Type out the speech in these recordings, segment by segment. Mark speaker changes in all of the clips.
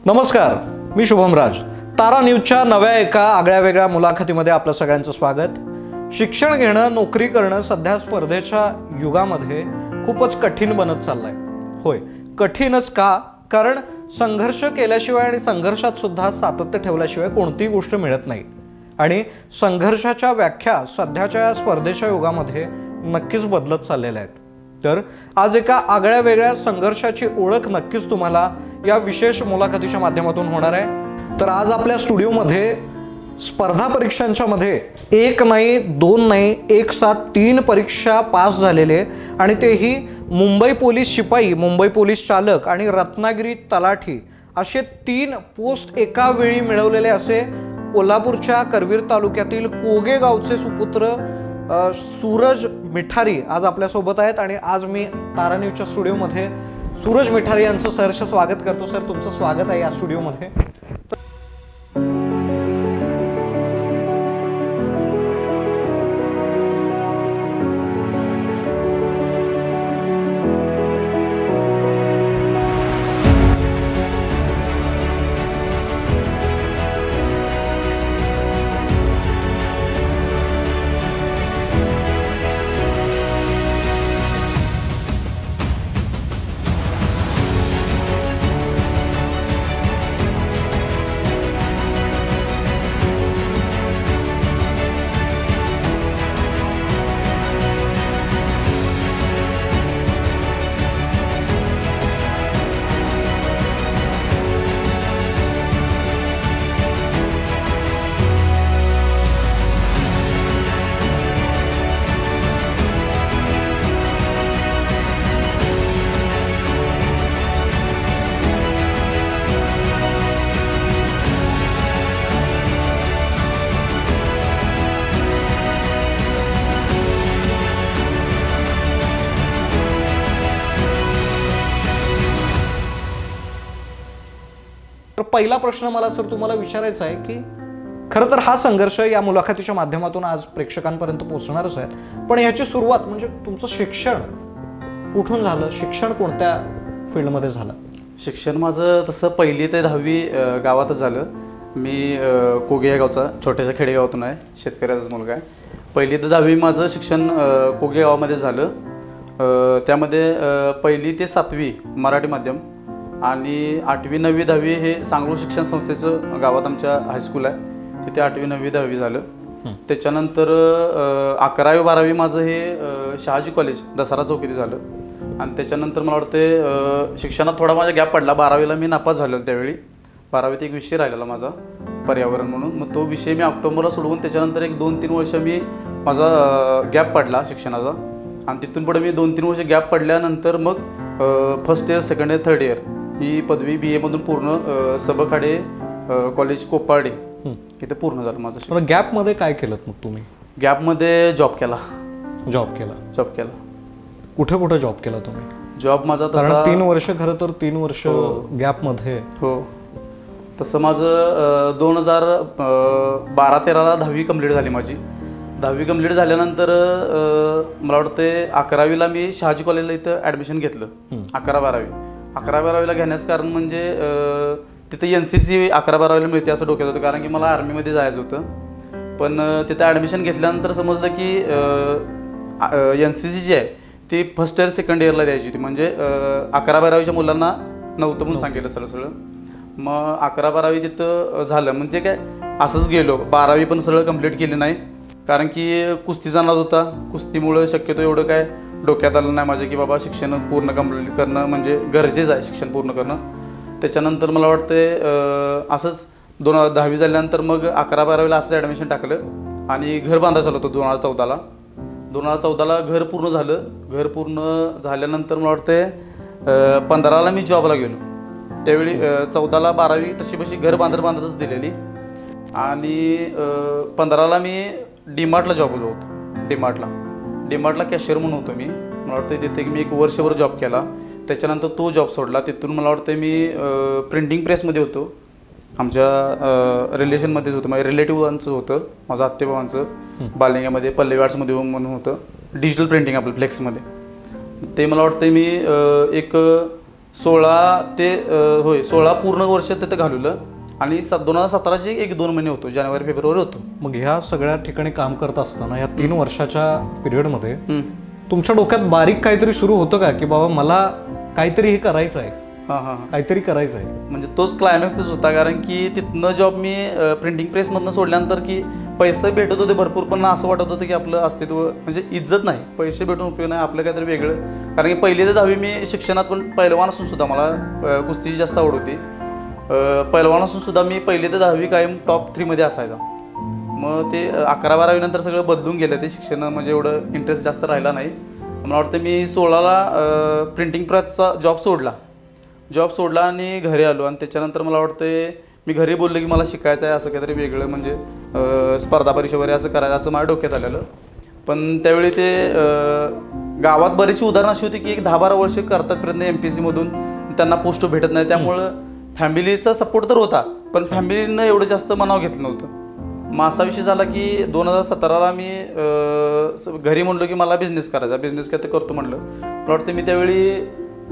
Speaker 1: नमस्कार, मी शुभम राज. तारा न्यूजच्या नव्या एका आगळ्या वेगळ्या मुलाखतीमध्ये आपलं सगळ्यांचं स्वागत. शिक्षण घेणं, नोकरी करणं सध्या स्पर्धेच्या युगामध्ये खूपच कठीण बनत चाललंय. होय, कठीणच का? कारण संघर्ष केल्याशिवाय आणि संघर्षात सुद्धा सातत्य ठेवल्याशिवाय कोणतीही गोष्ट मिळत नाही. आणि संघर्षाच्या व्याख्या सध्याच्या स्पर्धेच्या युगामध्ये नक्कीच बदलत चाललेल्या आहेत. तर आज एका आगळ्या वेगळ्या संघर्षाची ओळख नक्कीच तुम्हाला या विशेष मुलाखतीच्या माध्यमातून होणार आहे. तर आज आपल्या स्टुडिओमध्ये स्पर्धा परीक्षांच्या मध्ये 1 नाही 2 नाही 1 7 3 परीक्षा पास झालेले आणि तेही मुंबई पोलीस शिपाई, मुंबई पोलीस चालक आणि रत्नागिरी तलाठी असे 3 पोस्ट एका वेळी मिळवलेले असे कोल्हापूरच्या करवीर तालुक्यातील कोगे गावचे सुपुत्र सूरज मिठारी आज आपल्यासोबत आहेत. आणि आज मी तारा न्यूजच्या स्टुडिओमध्ये सूरज मिठारी यांचं सहर्ष स्वागत करतो. सर, तुमचं स्वागत आहे या स्टुडिओमध्ये. पहिला प्रश्न मला सर तुम्हाला विचारायचा आहे की खरं तर हा संघर्ष या मुलाखतीच्या माध्यमातून आज प्रेक्षकांपर्यंत पोहोचणारच आहे, पण याची सुरुवात म्हणजे तुमचं शिक्षण कुठून झालं? शिक्षण कोणत्या फील्डमध्ये झालं?
Speaker 2: शिक्षण माझं तसं 1ली ते 10वी गावातच झालं. मी कोगे या गावचा, छोट्याशा खेडेगावातून आहे, शेतकऱ्याचाच मुलगा आहे. 1ली ते 10वी माझं शिक्षण कोगे गावामध्ये झालं. त्यामध्ये 1ली ते 7वी मराठी माध्यम आणि 8वी 9वी 10वी हे सांगरूळ शिक्षण संस्थेचं गावात आमच्या हायस्कूल आहे, तिथे 8वी 9वी 10वी झालं. त्याच्यानंतर 11वी 12वी माझं हे शहाजी कॉलेज दसरा चौकीत झालं. आणि त्याच्यानंतर मला वाटते शिक्षणात थोडा माझा गॅप पडला. 12वीला मी नापास झालो. त्यावेळी 12वीत एक विषय राहिलेला माझा पर्यावरण म्हणून, मग तो विषय मी ऑक्टोबरला सोडवून त्याच्यानंतर एक 2-3 वर्ष मी माझा गॅप पडला शिक्षणाचा. आणि तिथून पुढे मी 2-3 वर्ष गॅप पडल्यानंतर मग first year, second year, third year ही पदवी BA मधून पूर्ण सबखाडे कॉलेज कोपार्डे इथे पूर्ण झालं माझं.
Speaker 1: गॅपमध्ये काय केलं मग तुम्ही?
Speaker 2: गॅपमध्ये जॉब केला.
Speaker 1: कुठे कुठे जॉब केला तुम्ही?
Speaker 2: जॉब माझा तसा
Speaker 1: 3 वर्ष, खरं तर 3 वर्ष गॅपमध्ये.
Speaker 2: हो, तसं माझं 2012-13ला 10वी कंप्लीट झाली माझी. 10वी कंप्लीट झाल्यानंतर मला वाटते 11वीला मी शहाजी कॉलेजला इथं ॲडमिशन घेतलं. 11-12वीला घेण्याचं कारण म्हणजे तिथं NCC 11-12वीला मिळते असं डोक्यात होतं, कारण की मला आर्मीमध्ये जायचं होतं. पण तिथं ॲडमिशन घेतल्यानंतर समजलं की NCC जी आहे ती फर्स्ट इयर सेकंड इयरला द्यायची होती. म्हणजे 11-12वीच्या मुलांना नव्हतं म्हणून सांगितलं सरळ. मग 11-12वी तिथं झालं. म्हणजे काय असंच गेलो. 12वी पण सरळ कंप्लीट केली नाही, कारण की कुस्ती जाणार होता. कुस्तीमुळं शक्यतो एवढं काय डोक्यात आलं नाही माझ्या की बाबा शिक्षण पूर्ण कंप्लीट करणं म्हणजे गरजेचं आहे, शिक्षण पूर्ण करणं. त्याच्यानंतर मला वाटते असंच 10वी झाल्यानंतर मग 11-12वीला असंच ॲडमिशन टाकलं आणि घर बांधायचं होतं 2014ला. 2014ला घर पूर्ण झालं. घर पूर्ण झाल्यानंतर मला वाटते 15ला मी जॉबला गेलो. त्यावेळी 14ला 12वी तशी घर बांधतच दिलेली. आणि 15ला मी DMartला जॉब होतो. DMartला कॅशियर म्हणून होतो मी. मला वाटतं तिथे मी 1 वर्षभर जॉब केला. त्याच्यानंतर तो जॉब सोडला. तिथून मला वाटतं मी प्रिंटिंग प्रेसमध्ये होतो. आमच्या रिलेशनमध्येच होतं, माझ्या रिलेटिव्हांचं होतं, माझं आत्तेभावांचं बालिंगामध्ये पल्लवी आर्ट्समध्ये म्हणून होतं, डिजिटल प्रिंटिंग आपलं फ्लेक्समध्ये. ते मला वाटतं मी एक 16 ते होय 16 पूर्ण वर्ष तिथं घालवलं आणि 2017चे 1-2 महिने होतो, जानेवारी फेब्रुवारी होतो.
Speaker 1: मग ह्या सगळ्या ठिकाणी काम करत असताना या 3 वर्षाच्या पिरियडमध्ये तुमच्या डोक्यात बारीक काहीतरी सुरू होतं का की बाबा मला काहीतरी हे करायचं आहे, काहीतरी करायचं आहे?
Speaker 2: म्हणजे तोच क्लायमॅक्सच होता, कारण की तिथनं जॉब मी प्रिंटिंग प्रेसमधनं सोडल्यानंतर की पैसे भेटत होते भरपूर, पण असं वाटत होतं की आपलं अस्तित्व म्हणजे इज्जत नाही, पैसे भेटून उपयोग नाही, आपलं काहीतरी वेगळं. कारण की 1ली ते 10वी मी शिक्षणात पण पहिलवान असून सुद्धा मला कुस्तीची जास्त आवड होती. पहिलवान असून सुद्धा मी 1ली ते 10वी कायम टॉप 3 मध्ये असायचा. मग ते 11-12वी नंतर सगळं बदलून गेलं, ते शिक्षण म्हणजे एवढं इंटरेस्ट जास्त राहिला नाही. मला वाटतं मी 16ला प्रिंटिंग प्रेसचा जॉब सोडला आणि घरी आलो. आणि त्याच्यानंतर मला वाटतं मी घरी बोललो की मला शिकायचं आहे, असं काहीतरी वेगळं म्हणजे स्पर्धा परीक्षा वगैरे असं करायचं असं माझ्या डोक्यात आलेलं. पण त्यावेळी ते गावात बरीचशी उदाहरणं अशी होती की एक 10-12 वर्ष करतात प्रयत्न MPSCमधून, त्यांना पोस्ट भेटत नाही. त्यामुळं फॅमिलीचा सपोर्ट तर होता, पण फॅमिलीनं एवढं जास्त मनाव घेतलं नव्हतं. मग असा विषय झाला की 2017ला मी घरी म्हणलो की मला बिझनेस करायचा, बिझनेस काय ते करतो म्हणलं. मला वाटतं मी त्यावेळी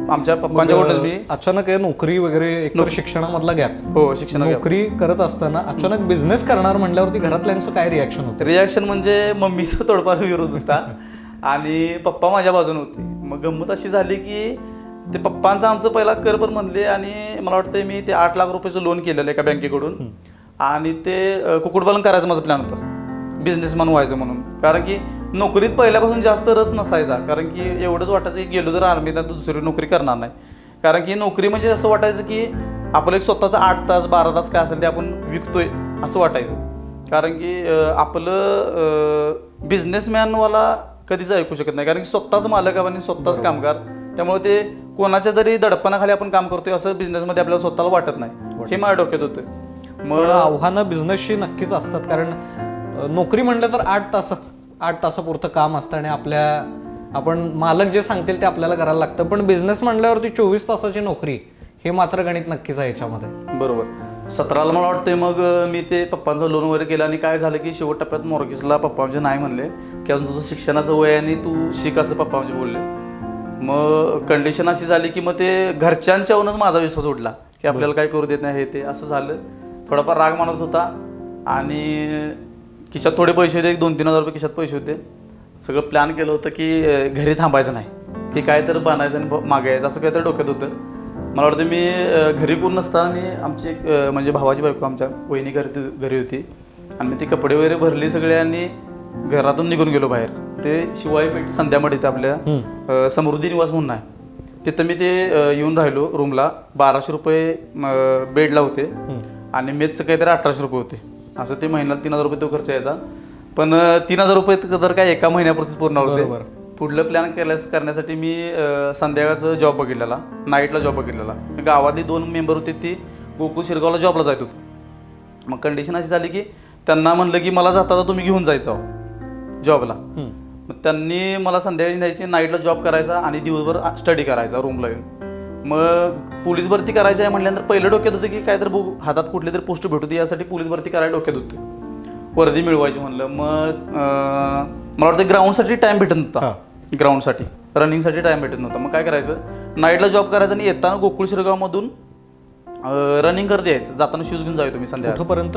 Speaker 2: आमच्या पप्पांच्याकडून मी
Speaker 1: अचानक आहे नोकरी वगैरे एकतर शिक्षणामधला गॅप,
Speaker 2: हो शिक्षण
Speaker 1: नोकरी करत असताना अचानक बिझनेस करणार म्हणल्यावरती घरातल्यांचं काय रिॲक्शन होतं?
Speaker 2: रिॲक्शन म्हणजे मम्मीचा थोडंफार विरोध होता आणि पप्पा माझ्या बाजूने होते. मग गंमत अशी झाली की ते पप्पांचं आमचं पहिला कर पण म्हणले आणि मला वाटतं मी ते 8 लाख रुपयाचं लोन केलेलं एका बँकेकडून आणि ते कुक्कुटपालन करायचं माझं प्लॅन होतं, बिझनेसमॅन व्हायचं म्हणून. कारण की नोकरीत पहिल्यापासून जास्त रस नसायचा, कारण की एवढंच वाटायचं की गेलो तर आर्मीत तर दुसरी नोकरी करणार नाही. कारण की नोकरी म्हणजे असं वाटायचं की आपलं एक स्वतःचं 8 तास 12 तास काय असेल ते आपण विकतोय असं वाटायचं. कारण की आपलं बिझनेसमॅनवाला कधीच ऐकू शकत नाही, कारण की स्वतःच मालक आणि स्वतःच कामगार, त्यामुळे ते कोणाच्या तरी दडपणाखाली आपण काम करतोय असं बिझनेसमध्ये आपल्याला स्वतःला वाटत नाही, हे माझ्या डोक्यात होतं.
Speaker 1: मग आव्हानं बिझनेसशी नक्कीच असतात, कारण नोकरी म्हणलं तर 8 तासापुरतं काम असतं आणि आपण मालक जे सांगतील ते आपल्याला करायला लागतं. पण बिझनेस म्हणल्यावरती 24 तासाची नोकरी, हे मात्र गणित नक्कीच आहे याच्यामध्ये.
Speaker 2: बरोबर. 17ला मला वाटते मग मी ते पप्पांचं लोन वगैरे केलं आणि काय झालं की शेवट टप्प्यात मॉर्गेजला पप्पा म्हणजे नाही म्हणले की अजून तुझं शिक्षणाचं वय आणि तू शिक असं पप्पा म्हणजे बोलले. मग कंडिशन अशी झाली की मग ते घरच्यांच्यावरूनच माझा विश्वास उडला की आपल्याला काय करू देत नाही, हे ते असं झालं. थोडाफार राग मानत होता आणि खिशात थोडे पैसे होते, 2-3 हजार रुपये खिशात पैसे होते. सगळं प्लॅन केलं होतं की घरी थांबायचं नाही, की काय तर बनायचं आणि मागायचं असं काहीतरी डोक्यात होतं. मला वाटतं मी घरी कोण नसताना मी आमची एक म्हणजे भावाची बायको आमच्या वहिनी घरी होती आणि मी ती कपडे वगैरे भरली सगळे आणि घरातून निघून गेलो बाहेर. ते शिवाई पेठ संध्यामध्ये इथे आपल्या समृद्धी निवास म्हणून आहे, तिथं मी ते येऊन राहिलो रूमला. 1200 रुपये बेडला होते आणि मेसचं काहीतरी 1800 रुपये होते. असं ते महिन्याला 3000 रुपये तो खर्च यायचा. पण 3000 रुपये तर काय एका महिन्यापुरतीच पूर्ण होते. पुढलं प्लॅन करण्यासाठी मी संध्याकाळचं जॉब बघितलेला, नाईटला जॉब बघितलेला. गावातली 2 मेंबर होते, ती गोकुळ शिरगावला जॉबला जात होते. मग कंडिशन अशी झाली की त्यांना म्हणलं की मला जाता तुम्ही घेऊन जायचं जॉबला. मग त्यांनी मला संध्याकाळी न्यायची, नाईटला जॉब करायचा आणि दिवसभर स्टडी करायचा रूमला येऊन. मग पोलीस भरती करायची आहे म्हटल्यानंतर पहिलं डोक्यात होतं की काय तर बघू हातात कुठली तरी पोस्ट भेटू दे, यासाठी पोलीस भरती करायला डोक्यात होतं, वर्दी मिळवायची म्हणलं. मग मला वाटतं ग्राउंडसाठी टाईम भेटत नव्हता, ग्राउंडसाठी रनिंगसाठी टाईम भेटत नव्हता. मग काय करायचं, नाईटला जॉब करायचा आणि येताना गोकुळ शिरगावमधून रनिंग करत यायचं. जाताना शूज घेऊन जायचो मी संध्याकाळपर्यंत,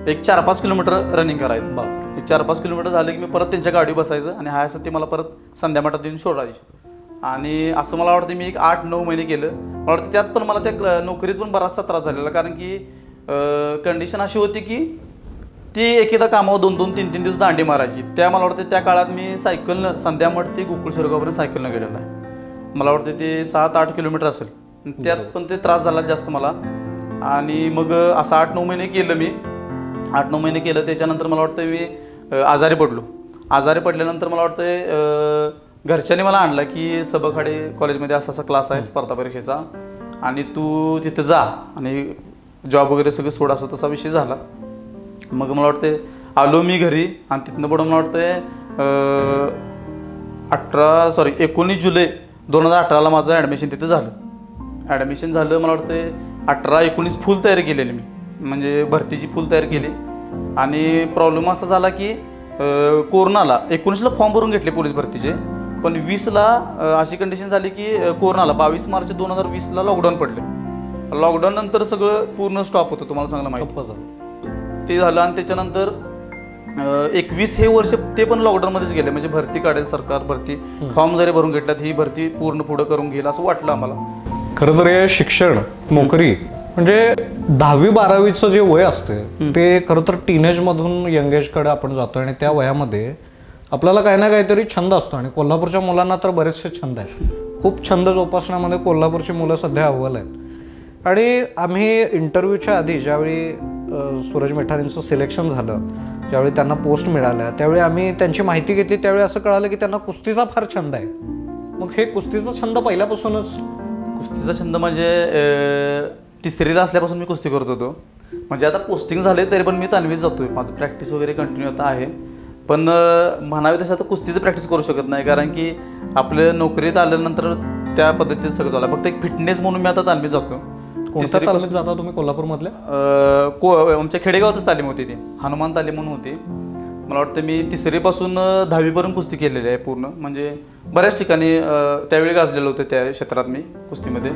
Speaker 2: एक 4-5 किलोमीटर रनिंग करायचं. 4-5 किलोमीटर झालं की मी परत त्यांच्या गाडी बसायचं आणि हाय असं ते मला परत संध्यामाटात येऊन सोडायचे. आणि असं मला वाटतं मी एक 8-9 महिने केलं. मला वाटतं त्यात पण मला त्या नोकरीत पण बराचसा त्रास झालेला, कारण की कंडिशन अशी होती की ती एकेदा कामावर 2-2, 3-3 दिवस दांडी मारायची. त्या मला वाटतं त्या काळात मी सायकलनं संध्यामठ ते गोकुळ शिरगावपर्यंत सायकलनं गेलेलं आहे. मला वाटतं ते 7-8 किलोमीटर असेल. त्यात पण ते त्रास झाला जास्त मला. आणि मग असं 8-9 महिने केलं मी. 8-9 महिने केलं. त्याच्यानंतर मला वाटतं मी आजारी पडलो. आजारी पडल्यानंतर मला वाटतं घरच्यांनी मला आणलं की सबखाडे कॉलेजमध्ये असा असा क्लास आहे स्पर्धा परीक्षेचा आणि तू तिथं जा आणि जॉब वगैरे सगळं सोड, असा तसा विषय झाला. मग मला वाटते आलो मी घरी आणि तिथनं पुढं मला वाटतं 19 जुलै 2018ला माझं ॲडमिशन तिथं झालं. ॲडमिशन झालं मला वाटतं 18-19 फुल तयारी केलेली मी, म्हणजे भरतीची फुल तयारी केली. आणि प्रॉब्लेम असा झाला की कोरोनाला 19ला फॉर्म भरून घेतले पोलीस भरतीचे पण 20ला अशी कंडिशन झाली की कोरोनाला 22 मार्च 2020ला लॉकडाऊन पडले. लॉकडाऊन नंतर सगळं पूर्ण स्टॉप होतं, तुम्हाला चांगलं माहिती ते झालं. आणि त्याच्यानंतर 21 हे वर्ष ते पण लॉकडाऊनमध्येच गेले. म्हणजे भरती काढेल सरकार, भरती फॉर्म जरी भरून घेतल्यात ही भरती पूर्ण पुढं करून घेईल असं वाटलं आम्हाला.
Speaker 1: खरं तर हे शिक्षण, नोकरी म्हणजे 10वी-12वीचं जे वय असते ते खरं तर टीनेजमधून यंगेजकडे आपण जातो आणि त्या वयामध्ये आपल्याला काही ना काहीतरी छंद असतो. आणि कोल्हापूरच्या मुलांना तर बरेचसे छंद आहेत. खूप छंद जोपासण्यामध्ये कोल्हापूरची मुलं सध्या अव्वल आहेत. आणि आम्ही इंटरव्ह्यूच्या आधी ज्यावेळी सूरज मेठारेंचं सिलेक्शन झालं, ज्यावेळी त्यांना पोस्ट मिळाल्या, त्यावेळी आम्ही त्यांची माहिती घेतली. त्यावेळी असं कळालं की त्यांना कुस्तीचा फार छंद आहे. मग हे कुस्तीचा छंद पहिल्यापासूनच?
Speaker 2: कुस्तीचा छंद म्हणजे 3रीला असल्यापासून मी कुस्ती करत होतो. म्हणजे आता पोस्टिंग झाले तरी पण मी तालमीत जातोय. माझं प्रॅक्टिस वगैरे कंटिन्यू आता आहे. पण म्हणावे तसं आता कुस्तीचं प्रॅक्टिस करू शकत नाही, कारण की आपल्या नोकरीत आल्यानंतर त्या पद्धतीत सगळं झालं. फक्त एक फिटनेस म्हणून मी आता तालमीत जातो.
Speaker 1: कोणत्या तालमीत जाता तुम्ही कोल्हापूरमधल्या?
Speaker 2: आमच्या खेडेगावातच तालीम होती ती, हनुमान तालीम म्हणून होती. मला वाटतं मी 3रीपासून 10वीपर्यंत कुस्ती केलेली आहे पूर्ण. म्हणजे बऱ्याच ठिकाणी त्यावेळी गाजलेलं होतं त्या क्षेत्रात मी कुस्तीमध्ये.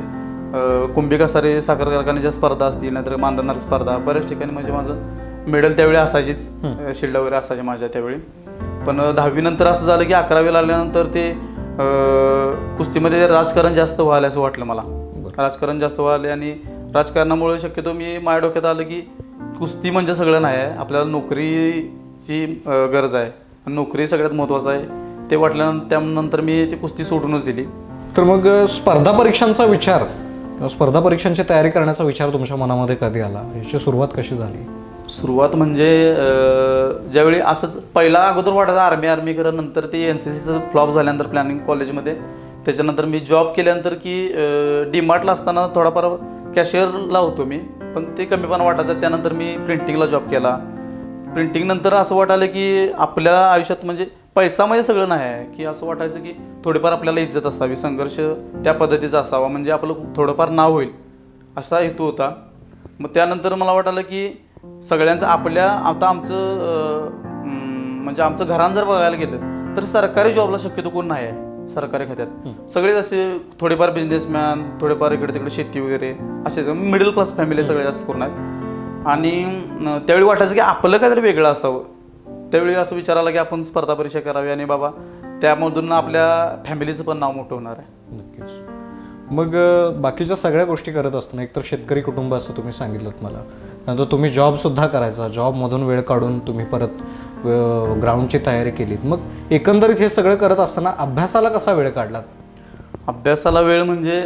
Speaker 2: कुंभी कसारे साखर कारखान्याच्या स्पर्धा असतील, नाहीतर मानधनार स्पर्धा, बऱ्याच ठिकाणी म्हणजे माझं मेडल त्यावेळी असायचीच, शिल्ड वगैरे असायचे माझ्या त्यावेळी. पण 10वी नंतर असं झालं की 11वीला आल्यानंतर ते कुस्तीमध्ये राजकारण जास्त व्हायला असं वाटलं मला. राजकारण जास्त व्हायला आणि राजकारणामुळे शक्यतो मी माझ्या डोक्यात आलं की कुस्ती म्हणजे सगळं नाही आहे, आपल्याला नोकरीची गरज आहे. नोकरी सगळ्यात महत्त्वाचं आहे ते वाटल्यानंतर त्यानंतर मी ती कुस्ती सोडूनच दिली. तर
Speaker 1: मग स्पर्धा परीक्षांचा विचार, स्पर्धा परीक्षांची तयारी करण्याचा विचार तुमच्या मनामध्ये कधी आला? याची सुरुवात कशी झाली?
Speaker 2: सुरुवात म्हणजे ज्यावेळी असंच पहिला अगोदर वाटायचं आर्मी करा, नंतर ते NCCचं फ्लॉप झाल्यानंतर प्लॅनिंग कॉलेजमध्ये, त्याच्यानंतर मी जॉब केल्यानंतर की डीमार्टला असताना थोडाफार कॅशियरला होतो मी, पण ते कमीपणा वाटायचं. त्यानंतर मी प्रिंटिंगला जॉब केला. प्रिंटिंग नंतर असं वाटायलं की आपल्या आयुष्यात म्हणजे पैसा म्हणजे सगळं नाही आहे, की असं वाटायचं की थोडीफार आपल्याला इज्जत असावी, संघर्ष त्या पद्धतीचा असावा, म्हणजे आपलं थोडंफार नाव होईल असा हेतू होता. मग त्यानंतर मला वाटलं की सगळ्यांचं आपल्या आता आमचं म्हणजे आमचं घरानं जर बघायला गेलं तर सरकारी जॉबला शक्यतो कोण नाही आहे. सरकारी खात्यात सगळेच असे थोडेफार बिझनेसमॅन, थोडेफार इकडे तिकडे शेती वगैरे असे मिडल क्लास फॅमिली सगळे जास्त करून आहेत. आणि त्यावेळी वाटायचं की आपलं काहीतरी वेगळं असावं. त्यावेळी असं विचार आला की आपण स्पर्धा परीक्षा करावी आणि बाबा त्यामधून आपल्या फॅमिलीचं पण नाव मोठं होणार आहे.
Speaker 1: नक्कीच. मग बाकीच्या सगळ्या गोष्टी करत असताना, एकतर शेतकरी कुटुंब असं तुम्ही सांगितलं मला, नंतर तुम्ही जॉबसुद्धा करायचा, जॉबमधून वेळ काढून तुम्ही परत ग्राउंडची तयारी केलीत. मग एकंदरीत हे सगळं करत असताना अभ्यासाला कसा वेळ काढलात?
Speaker 2: अभ्यासाला वेळ म्हणजे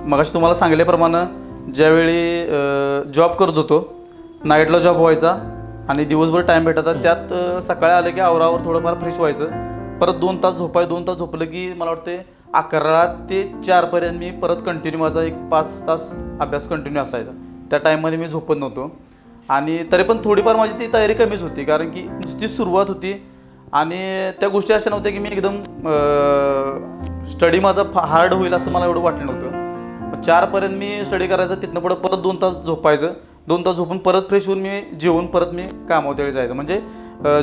Speaker 2: मगाशी तुम्हाला सांगितल्याप्रमाणे ज्यावेळी जॉब करत होतो, नाईटला जॉब व्हायचा आणि दिवसभर टाईम भेटायचा. त्यात सकाळी आलं की आवरावर थोडंफार फ्रेश व्हायचं, परत 2 तास झोपायचं. 2 तास झोपलं की मला वाटते 11 ते 4पर्यंत मी परत कंटिन्यू माझा एक 5 तास अभ्यास कंटिन्यू असायचा. त्या टाईममध्ये मी झोपत नव्हतो. आणि तरी पण थोडीफार माझी ती तयारी कमीच होती, कारण की नुसती सुरुवात होती आणि त्या गोष्टी अशा नव्हत्या की मी एकदम स्टडी माझा हार्ड होईल असं मला एवढं वाटलं नव्हतं. 4पर्यंत मी स्टडी करायचं, तिथनं पुढं परत 2 तास झोपायचं. 2 तास झोपून परत फ्रेश होऊन मी जेवून परत मी कामावर त्यावेळी जायचं. म्हणजे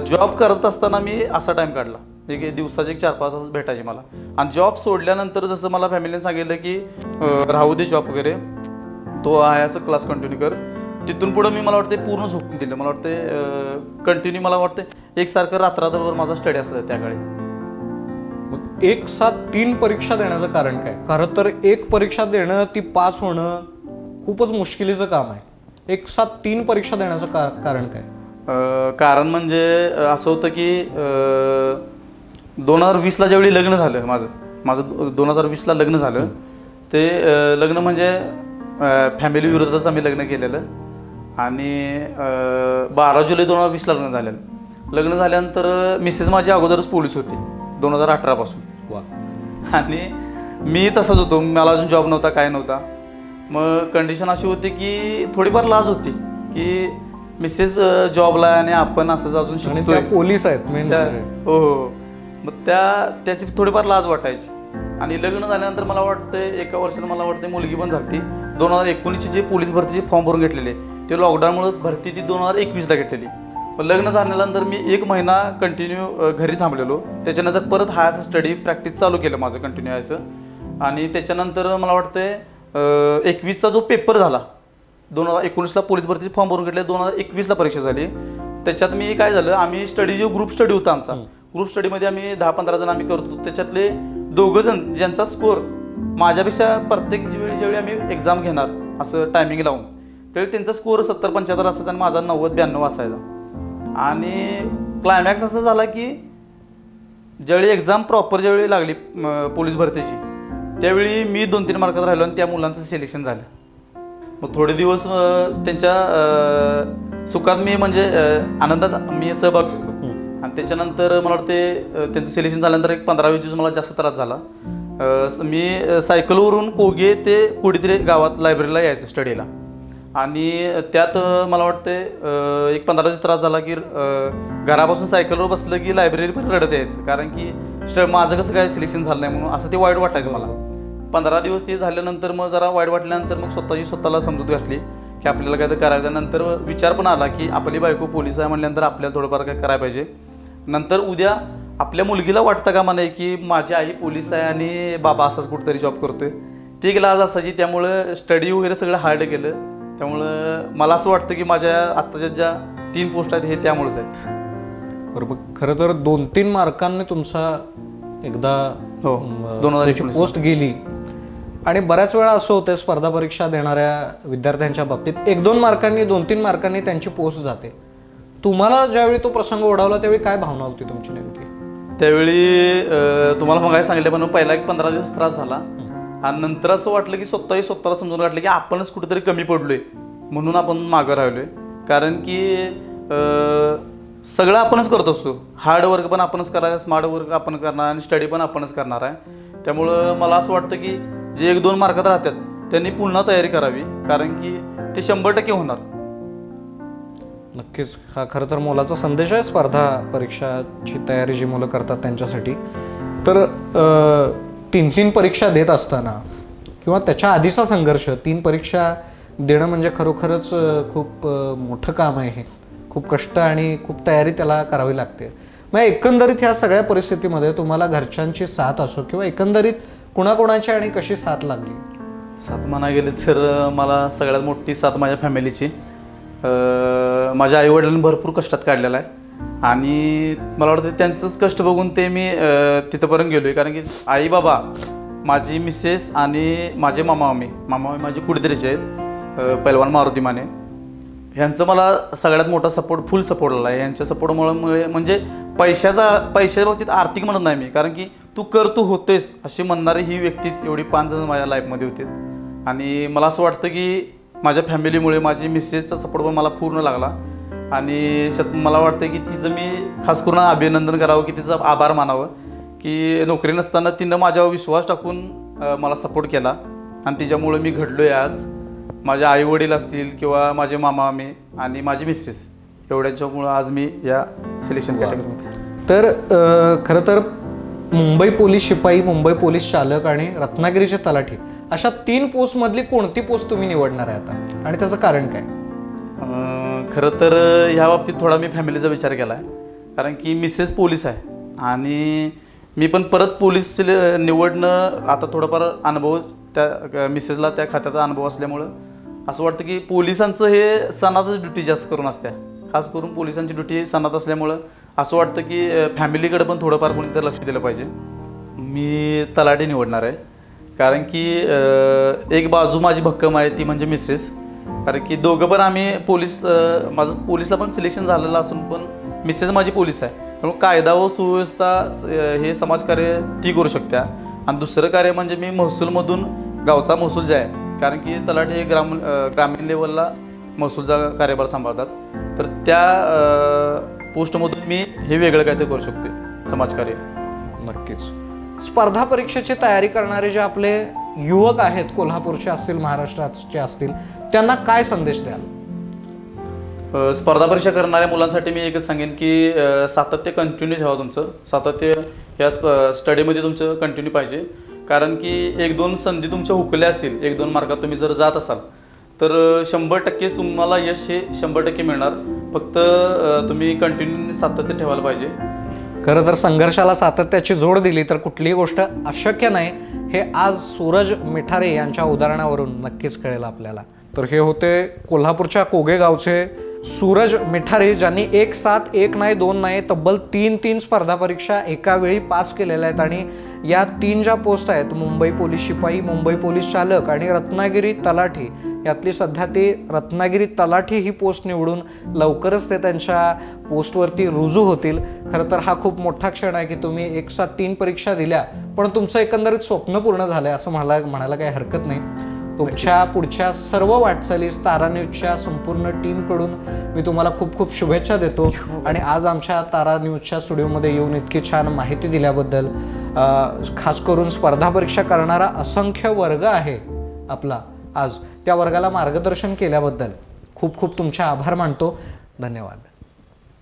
Speaker 2: जॉब करत असताना मी असा टाईम काढला, एक दिवसाचे 4-5 तास भेटायचे मला. आणि जॉब सोडल्यानंतर जसं मला फॅमिलीने सांगितलं की राहू दे जॉब वगैरे, तो आहे असं क्लास कंटिन्यू कर. तिथून पुढं मी मला वाटते पूर्ण झोपून दिलं. मला वाटते कंटिन्यू मला वाटते एकसारखं रात्रभर माझा स्टडी असायचा त्याकाळी.
Speaker 1: मग 1-7-3 परीक्षा देण्याचं कारण काय? खरं तर एक परीक्षा देणं, ती पास होणं खूपच मुश्किलीचं काम आहे. 1-7-3 परीक्षा देण्याचं कारण काय?
Speaker 2: कारण म्हणजे असं होतं की 2020ला ज्यावेळी लग्न झालं माझं 2020ला लग्न झालं. ते लग्न म्हणजे फॅमिली विरोधातच आम्ही लग्न केलेलं. आणि 12 जुलै 2020ला लग्न झालेलं. लग्न झाल्यानंतर मिसेस माझी अगोदरच पोलीस होती 2018 पासून.
Speaker 1: वा.
Speaker 2: आणि मी तसाच होतो, मला अजून जॉब नव्हता, काय नव्हता. मग कंडिशन अशी होती की थोडीफार लाज होती की मिसेस जॉबला आणि आपण असंच अजून शिकतोय,
Speaker 1: पोलीस आहेत मेन.
Speaker 2: हो हो. मग त्याची थोडीफार लाज वाटायची. आणि लग्न झाल्यानंतर मला वाटतं 1 वर्षानं मला वाटतं मुलगी पण झाली. 2019ची जे पोलीस भरतीचे फॉर्म भरून घेतलेले ते लॉकडाऊनमुळे भरती ती 2021ला घेतलेली. पण लग्न झाल्यानंतर मी 1 महिना कंटिन्यू घरी थांबलेलो. त्याच्यानंतर परत हा असं स्टडी प्रॅक्टिस चालू केलं माझं कंटिन्यू यायचं. आणि त्याच्यानंतर मला वाटतं 21चा जो पेपर झाला, 2019ला पोलीस भरतीचे फॉर्म भरून घेतले, 2021ला परीक्षा झाली. त्याच्यात मी काय झालं, आम्ही स्टडी जो ग्रुप स्टडी होता आमचा, ग्रुप स्टडीमध्ये आम्ही 10-15 जण आम्ही करतो. त्याच्यातले 2 जण ज्यांचा स्कोअर माझ्यापेक्षा प्रत्येक ज्यावेळी आम्ही एक्झाम घेणार असं टायमिंग लावून, त्यावेळी त्यांचा स्कोअर 70-75 असायचा आणि माझा 90-92 असायचा. आणि क्लायमॅक्स असं झाला की ज्यावेळी एक्झाम प्रॉपर ज्यावेळी लागली पोलीस भरतीची, त्यावेळी मी 2-3 मार्कात राहिलो आणि त्या मुलांचं सिलेक्शन झालं. मग थोडे दिवस त्यांच्या सुखात मी म्हणजे आनंदात मी सहभाग घेतो. आणि त्याच्यानंतर मला वाटते त्यांचं सिलेक्शन झाल्यानंतर एक 15-20 दिवस मला जास्त त्रास झाला. मी सायकलवरून कोगे ते कुठेतरी गावात लायब्ररीला यायचं स्टडीला. आणि त्यात मला वाटते एक 15 दिवस त्रास झाला की घरापासून सायकलवर बसलं की लायब्ररी पण रडत यायचं, कारण की माझं कसं काय सिलेक्शन झालं नाही म्हणून असं ते वाईट वाटायचं मला. 15 दिवस ते झाल्यानंतर मग जरा वाईट वाटल्यानंतर मग स्वतःला समजूत घातली की आपल्याला काय तर करायचं. नंतर विचार पण आला की आपली बायको पोलीस आहे म्हटल्यानंतर आपल्याला थोडंफार काय करायला पाहिजे. नंतर उद्या आपल्या मुलगीला वाटतं का म्हणे की माझी आई पोलीस आहे आणि बाबा असाच कुठंतरी जॉब करतोय, ती एक लाज असायची. त्यामुळं स्टडी वगैरे सगळं हार्ड केलं. त्यामुळं मला असं वाटतं की माझ्या आत्ताच्या ज्या 3 पोस्ट आहेत हे त्यामुळेच आहेत.
Speaker 1: बरोबर. खरं तर 2-3 मार्कांनी तुमचा एकदा
Speaker 2: 2019
Speaker 1: पोस्ट गेली. आणि बऱ्याच वेळा असं होतं स्पर्धा परीक्षा देणाऱ्या विद्यार्थ्यांच्या बाबतीत 1-2 मार्कांनी 2-3 मार्कांनी त्यांची पोस्ट जाते. तुम्हाला ज्यावेळी तो प्रसंग ओढावला त्यावेळी काय भावना होती तुमची नेमकी?
Speaker 2: त्यावेळी तुम्हाला मग काय सांगितलं, पण पहिला एक 15 दिवस त्रास झाला. आणि नंतर असं वाटलं की स्वतःला समजून वाटलं की आपणच कुठेतरी कमी पडलोय म्हणून आपण मागं राहिलोय. कारण की सगळं आपणच करत असतो. हार्ड वर्क पण आपणच करायचं, स्मार्ट वर्क आपण करणार आणि स्टडी पण आपणच करणार आहे. त्यामुळं मला असं वाटतं की जे 1-2 मार्कात राहतात त्यांनी पुन्हा तयारी करावी, कारण की ते 100% होणार.
Speaker 1: नक्कीच हा खरं तर मोलाचा संदेश आहे स्पर्धा परीक्षाची तयारी जी मुलं करतात त्यांच्यासाठी. तर 3 परीक्षा देत असताना किंवा त्याच्या आधीचा संघर्ष, 3 परीक्षा देणं म्हणजे खरोखरच खूप मोठं काम आहे. हे खूप कष्ट आणि खूप तयारी त्याला करावी लागते. मग एकंदरीत ह्या सगळ्या परिस्थितीमध्ये तुम्हाला घरच्यांची साथ असो किंवा एकंदरीत कुणाकुणाची आणि कशी साथ लागली?
Speaker 2: साथ म्हणायला गेले तर मला सगळ्यात मोठी साथ माझ्या फॅमिलीची. माझ्या आईवडिलांनी भरपूर कष्टात काढलेला आहे आणि मला वाटतं त्यांचंच कष्ट बघून ते मी तिथंपर्यंत गेलो आहे. कारण की आई बाबा, माझी मिसेस आणि माझे मामा माझे कुठेतरीचे आहेत, पैलवान मारुती माने, ह्यांचं मला सगळ्यात मोठा सपोर्ट, फुल सपोर्ट आला आहे. यांच्या सपोर्टमुळे म्हणजे पैशाच्या बाबतीत आर्थिक म्हणत नाही मी, कारण की तू कर, तू होतेस अशी म्हणणारी ही व्यक्तीच एवढी 5 जण माझ्या लाईफमध्ये होते. आणि मला असं वाटतं की माझ्या फॅमिलीमुळे माझी मिसेसचा सपोर्ट पण मला पूर्ण लागला. आणि मला वाटतं की तिचं मी खास करून अभिनंदन करावं, की तिचं आभार मानावं की नोकरी नसताना तिनं माझ्यावर विश्वास टाकून मला सपोर्ट केला आणि तिच्यामुळे मी घडलो आहे आज. माझे आईवडील असतील किंवा माझे मामा मी आणि माझी मिसेस, एवढ्याच्यामुळं आज मी या सिलेक्शन कॅटेगरीमध्ये.
Speaker 1: तर खरं तर मुंबई पोलीस शिपाई, मुंबई पोलीस चालक आणि रत्नागिरीचे तलाठी अशा 3 पोस्टमधली कोणती पोस्ट तुम्ही निवडणार आहे आता, आणि त्याचं कारण काय?
Speaker 2: खरं तर ह्या बाबतीत थोडा मी फॅमिलीचा विचार केला आहे, कारण की मिसेस पोलीस आहे आणि मी पण परत पोलीस निवडणं आता थोडाफार अनुभव त्या मिसेसला त्या खात्याचा अनुभव असल्यामुळं असं वाटतं की पोलिसांचं हे सणातच ड्युटी जास्त करून असते. खास करून पोलिसांची ड्युटी सणात असल्यामुळं असं वाटतं की फॅमिलीकडे पण थोडंफार कोणीतरी लक्ष दिलं पाहिजे. मी तलाठी निवडणार आहे, कारण की एक बाजू माझी भक्कम आहे ती म्हणजे मिसेस, कारण की दोघं पण आम्ही माझं पोलीसला पण सिलेक्शन झालेलं असून पण मिसेस माझी पोलीस आहे. त्यामुळे कायदा व सुव्यवस्था हे समाजकार्य ती करू शकत्या. आणि दुसरं कार्य म्हणजे मी महसूलमधून गावचा महसूल जे आहे, कारण की तलाठी हे ग्रामीण लेवलला महसूलचा कार्यभार सांभाळतात, तर त्या पोस्टमधून मी हे वेगळं काय ते करू शकतो समाजकार्य.
Speaker 1: नक्कीच. स्पर्धा परीक्षेची तयारी करणारे जे आपले युवक आहेत, कोल्हापूरचे असतील, महाराष्ट्राचे असतील, त्यांना काय संदेश द्याल?
Speaker 2: स्पर्धा परीक्षा करणाऱ्या मुलांसाठी मी एकच सांगेन की सातत्य कंटिन्यू ठेवा. तुमचं सातत्य ह्या स्टडीमध्ये तुमचं कंटिन्यू पाहिजे, कारण की 1-2 संधी तुमच्या हुकल्या असतील, 1-2 मार्कात तुम्ही जर जात असाल तर 100% तुम्हाला यश हे 100% मिळणार. फक्त तुम्ही कंटिन्यू सातत्य ठेवायला पाहिजे.
Speaker 1: खरं तर संघर्षाला सातत्याची जोड दिली तर कुठलीही गोष्ट अशक्य नाही हे आज सूरज मिठारे यांच्या उदाहरणावरून नक्कीच कळेल आपल्याला. तर हे होते कोल्हापूरच्या कोगे गावचे सूरज मिठारे, ज्यांनी 1-7 1 नाही 2 नाही तब्बल 3 स्पर्धा परीक्षा एका वेळी पास केलेल्या आहेत. आणि या 3 ज्या पोस्ट आहेत, मुंबई पोलीस शिपाई, मुंबई पोलीस चालक आणि रत्नागिरी तलाठी, यातली सध्या ते रत्नागिरी तलाठी ही पोस्ट निवडून लवकरच ते त्यांच्या पोस्टवरती रुजू होतील. खरं तर हा खूप मोठा क्षण आहे की तुम्ही 1-7-3 परीक्षा दिल्या पण तुमचं एकंदरीत स्वप्न पूर्ण झालं आहे असं म्हणायला काही हरकत नाही. तुमच्या पुढच्या सर्व वाटचालीस तारा न्यूजच्या संपूर्ण टीमकडून मी तुम्हाला खूप खूप शुभेच्छा देतो. आणि आज आमच्या तारा न्यूजच्या स्टुडिओमध्ये येऊन इतकी छान माहिती दिल्याबद्दल, खास करून स्पर्धा परीक्षा करणारा असंख्य वर्ग आहे आपला, आज त्या वर्गाला मार्गदर्शन केल्याबद्दल खूप खूप तुमचे आभार मानतो. धन्यवाद.